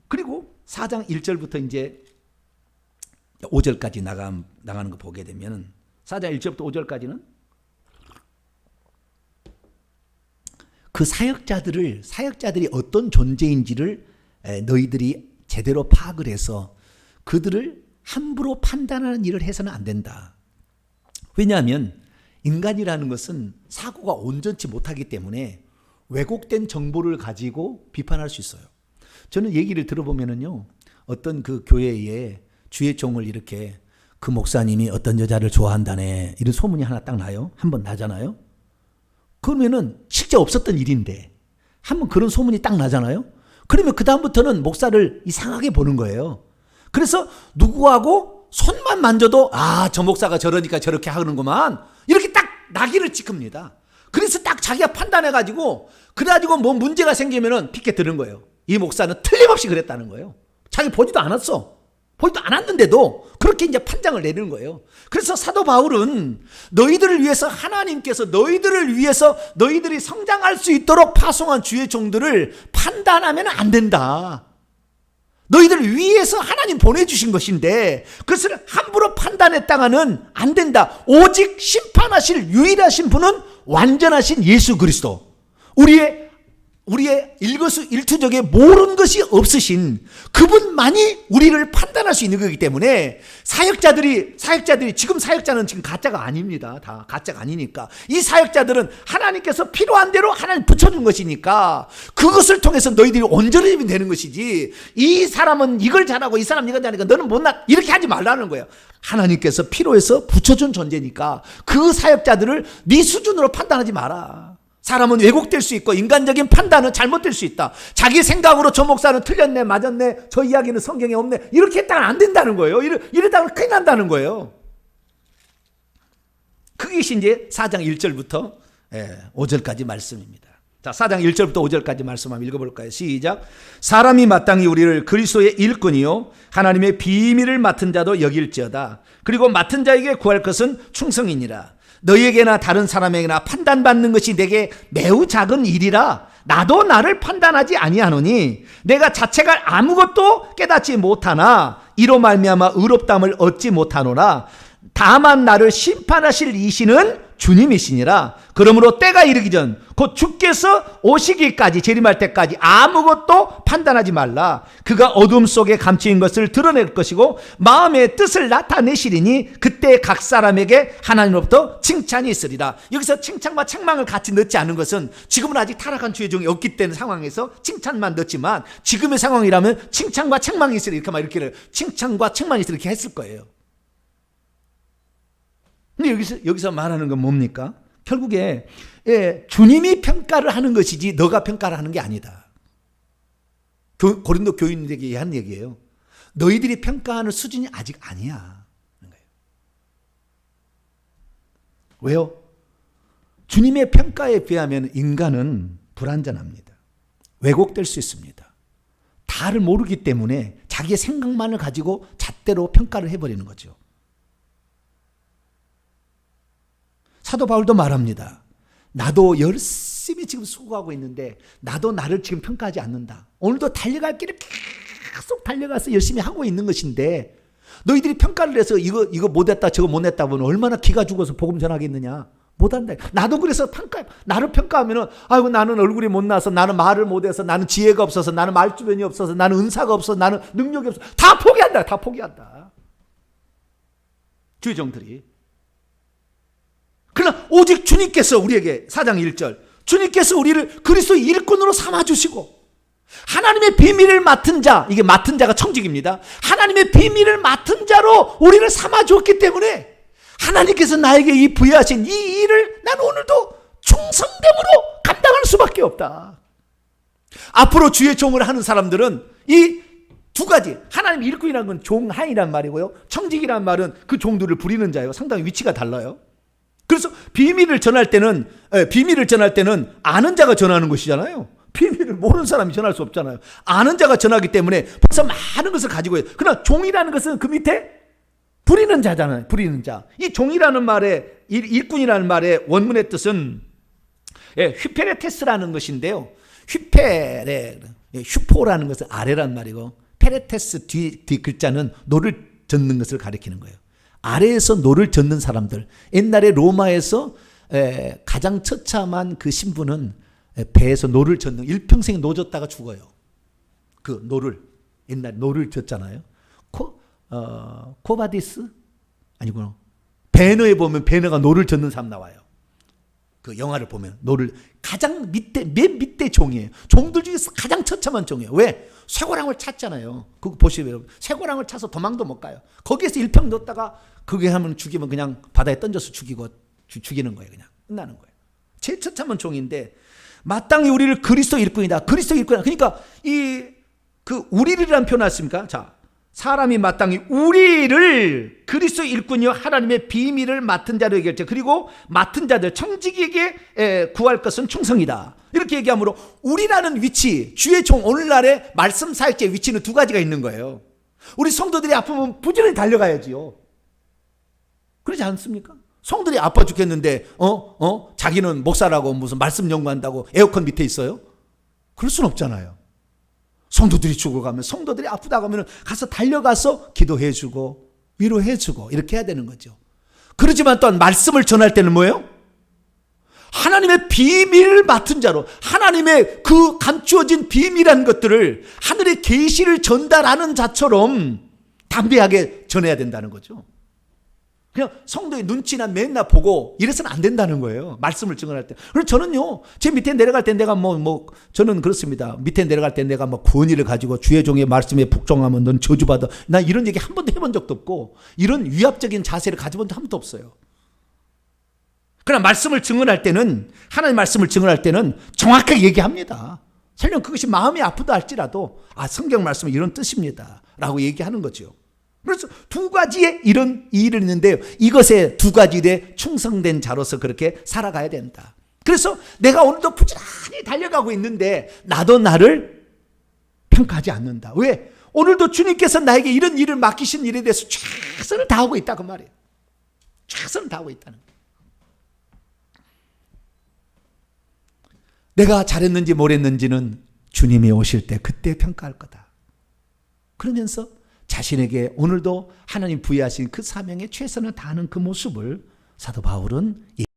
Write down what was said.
그리고 4장 1절부터 이제 5절까지 나가는 거 보게 되면 4장 1절부터 5절까지는 그 사역자들이 어떤 존재인지를 너희들이 제대로 파악을 해서 그들을 함부로 판단하는 일을 해서는 안 된다. 왜냐하면 인간이라는 것은 사고가 온전치 못하기 때문에 왜곡된 정보를 가지고 비판할 수 있어요. 저는 얘기를 들어보면은요, 어떤 그 교회에 주의 종을 이렇게 그 목사님이 어떤 여자를 좋아한다네 이런 소문이 하나 딱 나요. 한번 나잖아요. 그러면은 실제 없었던 일인데 한번 그런 소문이 딱 나잖아요. 그러면 그 다음부터는 목사를 이상하게 보는 거예요. 그래서 누구하고 손만 만져도 저 목사가 저러니까 저렇게 하는구만 이렇게 딱 낙인을 찍습니다. 그래서 딱 자기가 판단해가지고 그래가지고 뭐 문제가 생기면은 피켓 드는 거예요. 이 목사는 틀림없이 그랬다는 거예요. 자기 보지도 않았어. 보지도 않았는데도 그렇게 이제 판정을 내리는 거예요. 그래서 사도 바울은 너희들을 위해서 하나님께서 너희들이 성장할 수 있도록 파송한 주의 종들을 판단하면 안 된다. 너희들을 위해서 하나님 보내주신 것인데 그것을 함부로 판단했다가는 안 된다. 오직 심판하실 유일하신 분은 완전하신 예수 그리스도, 우리의 일거수일투족에 모르는 것이 없으신 그분만이 우리를 판단할 수 있는 거기 때문에 사역자들이 지금 사역자는 지금 가짜가 아닙니다. 다 가짜가 아니니까 이 사역자들은 하나님께서 필요한 대로 하나님 붙여준 것이니까 그것을 통해서 너희들이 온전히 되는 것이지, 이 사람은 이걸 잘하고 이 사람은 이걸 잘하니까 너는 못나 이렇게 하지 말라는 거예요. 하나님께서 필요해서 붙여준 존재니까 그 사역자들을 네 수준으로 판단하지 마라. 사람은 왜곡될 수 있고 인간적인 판단은 잘못될 수 있다. 자기 생각으로 저 목사는 틀렸네, 맞았네, 저 이야기는 성경에 없네 이렇게 했다가 안 된다는 거예요. 이러다가 큰일 난다는 거예요. 그것이 이제 4장 1절부터 5절까지 말씀입니다. 자, 4장 1절부터 5절까지 말씀 한번 읽어볼까요? 시작. 사람이 마땅히 우리를 그리스도의 일꾼이요 하나님의 비밀을 맡은 자도 여길지어다. 그리고 맡은 자에게 구할 것은 충성이니라. 너희에게나 다른 사람에게나 판단받는 것이 내게 매우 작은 일이라 나도 나를 판단하지 아니하노니 내가 자체가 아무것도 깨닫지 못하나 이로 말미암아 의롭다함을 얻지 못하노라. 다만 나를 심판하실 이시는 주님이시니라. 그러므로 때가 이르기 전 곧 주께서 오시기까지, 재림할 때까지 아무것도 판단하지 말라. 그가 어둠 속에 감추인 것을 드러낼 것이고 마음의 뜻을 나타내시리니 그때 각 사람에게 하나님으로부터 칭찬이 있으리라. 여기서 칭찬과 책망을 같이 넣지 않은 것은 지금은 아직 타락한 주의 종이 없기 때문에 상황에서 칭찬만 넣지만 지금의 상황이라면 칭찬과 책망이 있으리 이렇게 칭찬과 책망이 있으리 이렇게 했을 거예요. 근데 여기서 말하는 건 뭡니까? 결국에 주님이 평가를 하는 것이지 너가 평가를 하는 게 아니다. 고린도 교인들에게 한 얘기예요. 너희들이 평가하는 수준이 아직 아니야. 왜요? 주님의 평가에 비하면 인간은 불완전합니다. 왜곡될 수 있습니다. 다를 모르기 때문에 자기의 생각만을 가지고 잣대로 평가를 해버리는 거죠. 사도 바울도 말합니다. 나도 열심히 지금 수고하고 있는데 나도 나를 지금 평가하지 않는다. 오늘도 달려갈 길을 계속 달려가서 열심히 하고 있는 것인데 너희들이 평가를 해서 이거 못했다 저거 못했다 보면 얼마나 기가 죽어서 복음 전하겠느냐. 못한다. 나도 그래서 나를 평가하면은 아이고 나는 얼굴이 못나서, 나는 말을 못해서, 나는 지혜가 없어서, 나는 말주변이 없어서, 나는 은사가 없어서, 나는 능력이 없어서 다 포기한다. 주의 종들이. 그러나 오직 주님께서 우리에게 4장 1절 주님께서 우리를 그리스도의 일꾼으로 삼아주시고 하나님의 비밀을 맡은 자, 이게 맡은 자가 청직입니다. 하나님의 비밀을 맡은 자로 우리를 삼아주었기 때문에 하나님께서 나에게 이 부여하신 이 일을 난 오늘도 충성됨으로 감당할 수밖에 없다. 앞으로 주의 종을 하는 사람들은 이 두 가지, 하나님의 일꾼이라는 건 종하이란 말이고요, 청직이란 말은 그 종들을 부리는 자예요. 상당히 위치가 달라요. 그래서 비밀을 전할 때는 아는 자가 전하는 것이잖아요. 비밀을 모르는 사람이 전할 수 없잖아요. 아는 자가 전하기 때문에 벌써 많은 것을 가지고 있어요. 그러나 종이라는 것은 그 밑에 부리는 자잖아요. 부리는 자. 이 종이라는 말의, 일꾼이라는 말의 원문의 뜻은 휘페레테스라는 것인데요. 휘페레, 슈포라는 것은 아래란 말이고 페레테스 뒤 글자는 노를 젓는 것을 가리키는 거예요. 아래에서 노를 젓는 사람들. 옛날에 로마에서 가장 처참한 그 신분은 배에서 노를 젓는, 일평생 노 젓다가 죽어요. 그 노를, 옛날에 노를 젓잖아요. 코바디스? 아니구나. 배너에 보면 배너가 노를 젓는 사람 나와요. 그 영화를 보면 노를 가장 밑에, 맨 밑에 종이에요. 종들 중에서 가장 처참한 종이에요. 왜? 쇠고랑을 찼잖아요. 그거 보시면 여러분, 쇠고랑을 차서 도망도 못 가요. 거기에서 일평 넣었다가 그게 하면 죽이면 그냥 바다에 던져서 죽이는 거예요. 그냥 끝나는 거예요. 제일 처참한 종인데 마땅히 우리를 그리스도 일꾼이다. 그리스도 일꾼이다. 그러니까 그 우리를이라는 표현 났습니까? 자, 사람이 마땅히 우리를 그리스도 일꾼이요 하나님의 비밀을 맡은 자로 얘기했죠. 그리고 맡은 자들 청지기에게 구할 것은 충성이다. 이렇게 얘기하므로 우리라는 위치, 주의 종 오늘날의 말씀 사역자의 위치는 두 가지가 있는 거예요. 우리 성도들이 아프면 부지런히 달려가야지요. 그러지 않습니까? 성도들이 아파 죽겠는데 자기는 목사라고 무슨 말씀 연구한다고 에어컨 밑에 있어요? 그럴 순 없잖아요. 성도들이 죽어가면, 성도들이 아프다고 하면 가서 달려가서 기도해주고 위로해주고 이렇게 해야 되는 거죠. 그러지만 또한 말씀을 전할 때는 뭐예요? 하나님의 비밀을 맡은 자로, 하나님의 그 감추어진 비밀한 것들을 하늘의 계시를 전달하는 자처럼 담대하게 전해야 된다는 거죠. 그냥 성도의 눈치나 맨날 보고 이래서는 안 된다는 거예요. 말씀을 증언할 때. 그래서 저는요, 제 밑에 내려갈 때 내가 저는 그렇습니다. 밑에 내려갈 때 내가 구원의를 가지고 주의 종의 말씀에 복종하면 넌 저주받아. 나 이런 얘기 한 번도 해본 적도 없고, 이런 위압적인 자세를 가져본 적 한 번도 없어요. 그러나 말씀을 증언할 때는, 하나님 말씀을 증언할 때는 정확하게 얘기합니다. 설령 그것이 마음이 아프다 할지라도, 성경 말씀은 이런 뜻입니다. 라고 얘기하는 거죠. 그래서 두 가지의 이런 일을 있는데요. 이것에 두 가지 일에 충성된 자로서 그렇게 살아가야 된다. 그래서 내가 오늘도 부지런히 달려가고 있는데 나도 나를 평가하지 않는다. 왜? 오늘도 주님께서 나에게 이런 일을 맡기신 일에 대해서 최선을 다하고 있다 그 말이에요. 최선을 다하고 있다는 거예요. 내가 잘했는지 못했는지는 주님이 오실 때 그때 평가할 거다. 그러면서 자신에게 오늘도 하나님 부여하신 그 사명에 최선을 다하는 그 모습을 사도 바울은